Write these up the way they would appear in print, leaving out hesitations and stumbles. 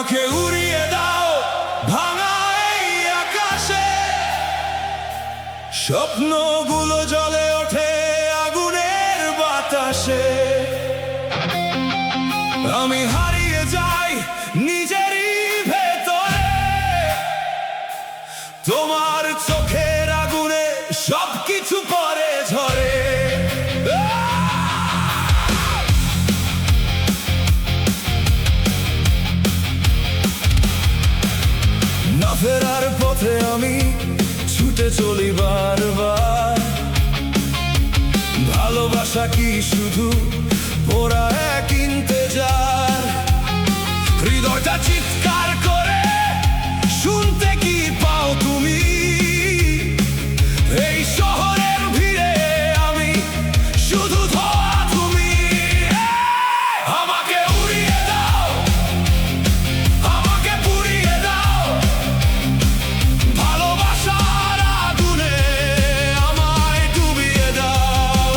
আমাকে উড়িয়ে দাও ভাঙা এই আকাশে, স্বপ্নগুলো জ্বলে ওঠে আগুনের বাতাসে। আমি হারিয়ে যাই নিজেরই ভেতরে, তোমার চোখের আগুনে সবকিছু পরে ঝরে। না ফেরার পথে আমি ছুটে চলি বারবার, ভালোবাসা কি শুধু ওরা এক ইন্তেজার? হৃদয়টা চিৎকার করে শুনতে কি পাও তুমি? এই শহরের ভিড়ে আমি শুধু ধোঁয়া তুমি। আমাকে উড়িয়ে দাও, আমাকে পুড়িয়ে দাও, ভালোবাসার আগুনে আমায় ডুবিয়ে দাও।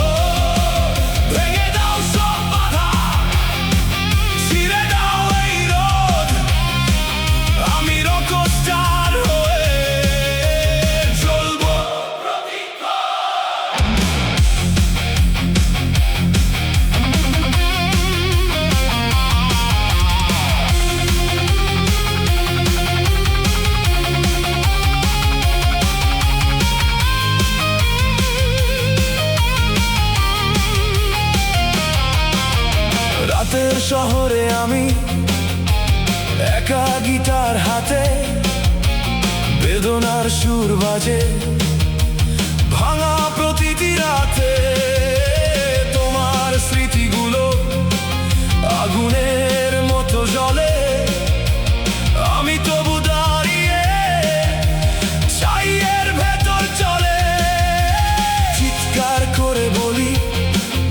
ভেঙে দাও সব বাধা, ছিঁড়ে দাও এই রোদ, আমি রকস্টার হয়ে চলবো প্রতিক্ষণ। রাতের শহরে আমি একা গিটার হাতে, বেদনার সুর বাজে ভাঙা প্রতিটি রাতে। তোমার স্মৃতিগুলো আগুনের মতো জ্বলে, আমি তবু দাঁড়িয়ে ছাইয়ের ভেতর চলে। চিৎকার করে বলি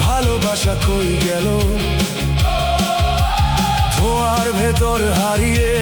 ভালোবাসা কই গেল, ধোঁয়ার ভেতর হারিয়ে